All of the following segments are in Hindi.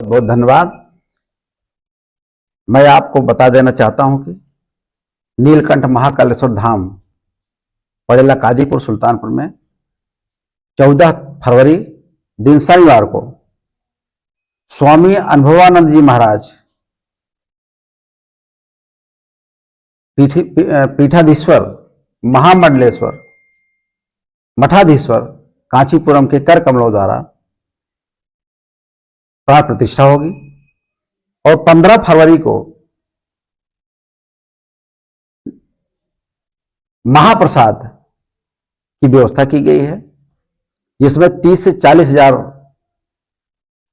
बहुत धन्यवाद। मैं आपको बता देना चाहता हूं कि नीलकंठ महाकालेश्वर धाम पड़ेला कादीपुर सुल्तानपुर में 14 फरवरी दिन शनिवार को स्वामी अनुभवानंद जी महाराज पीठाधीश्वर महामंडलेश्वर मठाधीश्वर कांचीपुरम के कर कमलों द्वारा प्राण प्रतिष्ठा होगी और 15 फरवरी को महाप्रसाद की व्यवस्था की गई है, जिसमें 30 से 40 हजार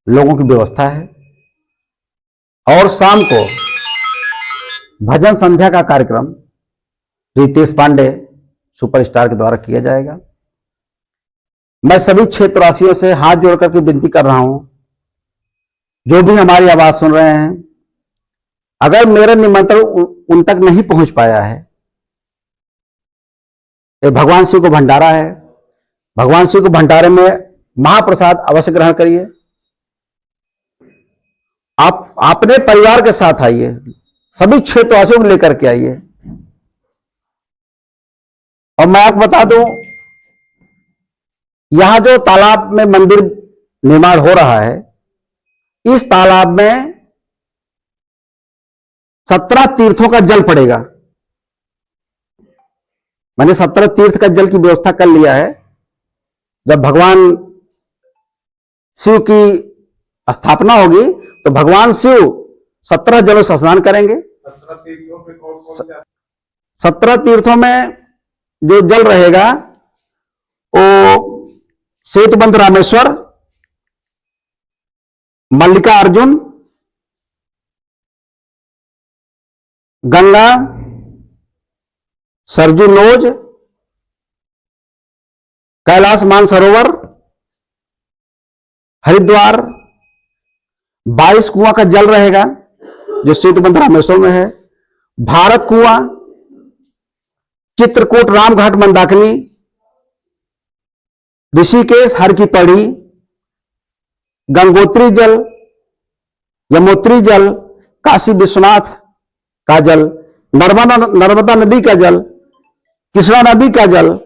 लोगों की व्यवस्था है। और शाम को भजन संध्या का कार्यक्रम रितेश पांडे सुपरस्टार के द्वारा किया जाएगा। मैं सभी क्षेत्रवासियों से हाथ जोड़कर के विनती कर रहा हूं, जो भी हमारी आवाज सुन रहे हैं, अगर मेरा निमंत्रण उन तक नहीं पहुंच पाया है, ये भगवान शिव को भंडारा है, भगवान शिव को भंडारे में महाप्रसाद अवश्य ग्रहण करिए। आप अपने परिवार के साथ आइए, सभी क्षेत्रवासियों को लेकर के आइए। और मैं आपको बता दूं, यहां जो तालाब में मंदिर निर्माण हो रहा है, इस तालाब में 17 तीर्थों का जल पड़ेगा। मैंने 17 तीर्थ का जल की व्यवस्था कर लिया है। जब भगवान शिव की स्थापना होगी तो भगवान शिव 17 जलों से स्नान करेंगे। 17 तीर्थों में कौन-कौन से? 17 तीर्थों में जो जल रहेगा वो सेतुबंध रामेश्वर, मल्लिका अर्जुन, गंगा, सरजू नोज, कैलाश मानसरोवर, हरिद्वार, 22 कुआं का जल रहेगा जो सेतुबंध रामेश्वर में है, भारत कुआं, चित्रकूट रामघाट मंदाकिनी, ऋषिकेश हर की पड़ी, गंगोत्री जल, यमोत्री जल, काशी विश्वनाथ का जल, नर्मदा नदी का जल, कृष्णा नदी का जल,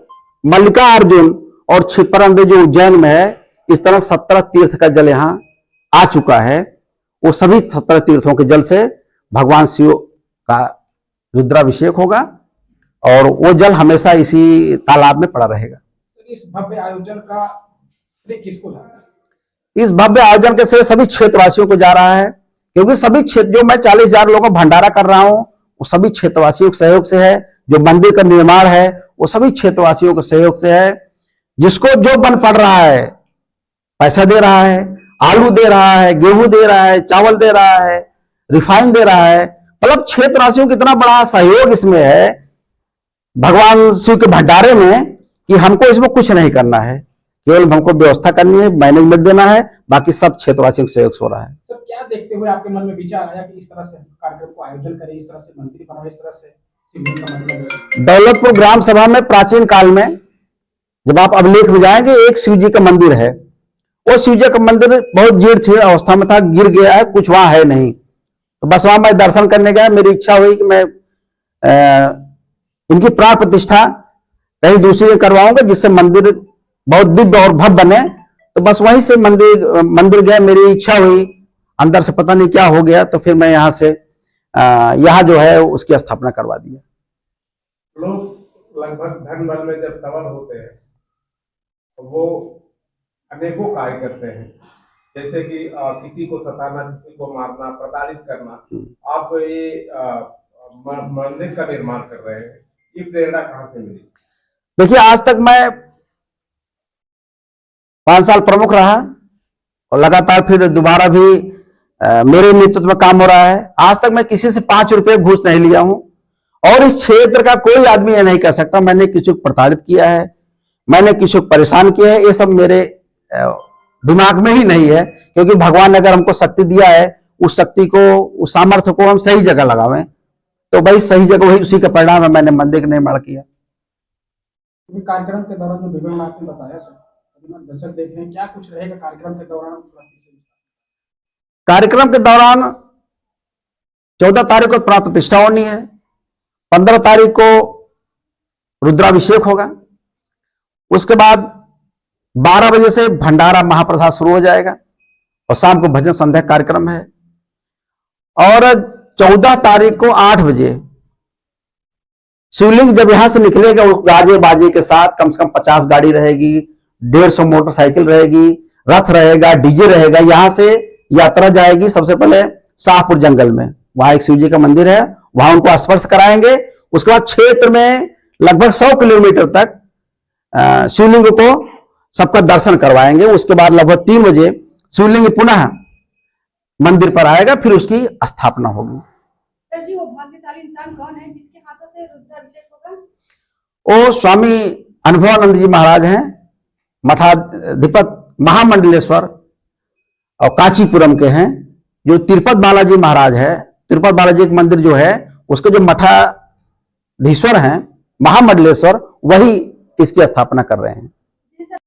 मल्लिका अर्जुन और क्षिप्रा नदी जो उज्जैन में है, इस तरह 17 तीर्थ का जल यहां आ चुका है। वो सभी 17 तीर्थों के जल से भगवान शिव का रुद्राभिषेक होगा और वो जल हमेशा इसी तालाब में पड़ा रहेगा। इस भव्य आयोजन का श्रेय किसको जाता है? इस भव्य आयोजन के श्रेय सभी क्षेत्रवासियों को जा रहा है, क्योंकि सभी क्षेत्र जो मैं 40 हजार लोगों का भंडारा कर रहा हूं वो सभी क्षेत्रवासियों के सहयोग से है। जो मंदिर का निर्माण है वो सभी क्षेत्रवासियों के सहयोग से है। जिसको जो बन पड़ रहा है, पैसा दे रहा है, आलू दे रहा है, गेहूं दे रहा है, चावल दे रहा है, रिफाइन दे रहा है, मतलब क्षेत्रवासियों का इतना बड़ा सहयोग इसमें है भगवान शिव के भंडारे में कि हमको इसमें कुछ नहीं करना है, केवल हमको व्यवस्था करनी है, मैनेजमेंट देना है, बाकी सब क्षेत्रवासियों के सहयोग से हो रहा है। सर, क्या देखते हुए आपके मन में विचार आया कि इस तरह से कार्यक्रम को आयोजन करें, इस तरह से मंदिर बनाए, इस तरह से शिवलिंग का मतलब? दौलतपुर ग्राम सभा में प्राचीन काल में जब आप अभिलेख में जाएंगे, एक शिव जी का मंदिर है। वो शिव जी का मंदिर बहुत जीर्ण शीर्ण अवस्था में था, गिर गया है, कुछ वहां है नहीं। तो बस वहां मैं दर्शन करने गया, मेरी इच्छा हुई कि मैं इनकी प्राण प्रतिष्ठा कहीं दूसरी जगह करवाऊंगा जिससे मंदिर बहुत दिव्य और भव्य बने। तो बस वहीं से मंदिर गया, मेरी इच्छा हुई, अंदर से पता नहीं क्या हो गया, तो फिर मैं यहां से यहाँ जो है उसकी स्थापना करवा दिया। लोग लगभग धन बल में जब सवाल होते हैं तो वो अनेकों कार्य करते हैं, जैसे कि किसी को सताना, किसी को मारना, प्रताड़ित करना। आप ये मंदिर का निर्माण कर रहे हैं, ये प्रेरणा कहां से मिली? देखिए, आज तक मैं 5 साल प्रमुख रहा और लगातार फिर दोबारा भी मेरे नेतृत्व में काम हो रहा है। आज तक मैं किसी से 5 रुपए घूस नहीं लिया हूं और इस क्षेत्र का कोई आदमी ये नहीं कह सकता मैंने किसी को प्रताड़ित किया है, मैंने किसी को परेशान किया है। ये सब मेरे दिमाग में ही नहीं है, क्योंकि भगवान ने अगर हमको शक्ति दिया है, उस शक्ति को, उस सामर्थ्य को हम सही जगह लगावें, तो भाई सही जगह वही उसी का परिणाम है। मैंने मंदिर का निर्माण किया। कार्यक्रम के दौरान जो विवरण आपने बताया सर, दर्शक देख रहे हैं, क्या कुछ रहेगा कार्यक्रम के दौरान? कार्यक्रम के दौरान 14 तारीख को प्राण प्रतिष्ठा होनी है, 15 तारीख को रुद्राभिषेक होगा, उसके बाद 12 बजे से भंडारा महाप्रसाद शुरू हो जाएगा और शाम को भजन संध्या कार्यक्रम है। और 14 तारीख को 8 बजे शिवलिंग जब यहां से निकलेगा, उस गाजे बाजे के साथ कम से कम 50 गाड़ी रहेगी, 150 मोटरसाइकिल रहेगी, रथ रहेगा, डीजे रहेगा। यहां से यात्रा जाएगी सबसे पहले शाहपुर जंगल में, वहां एक शिव जी का मंदिर है, वहां उनको स्पर्श कराएंगे। उसके बाद क्षेत्र में लगभग 100 किलोमीटर तक शिवलिंग को सबका दर्शन करवाएंगे। उसके बाद लगभग 3 बजे शिवलिंग पुनः मंदिर पर आएगा, फिर उसकी स्थापना होगी। सर जी, वो भाग्यशाली इंसान कौन है जिसके हाथों से रुद्राभिषेक होगा? वो स्वामी अनुभवानंद जी महाराज हैं, मठाधिपत महामंडलेश्वर और कांचीपुरम के हैं। जो तिरुपति बालाजी महाराज है, तिरुपति बालाजी एक मंदिर जो है, उसके जो मठाधीश्वर हैं महामंडलेश्वर, वही इसकी स्थापना कर रहे हैं।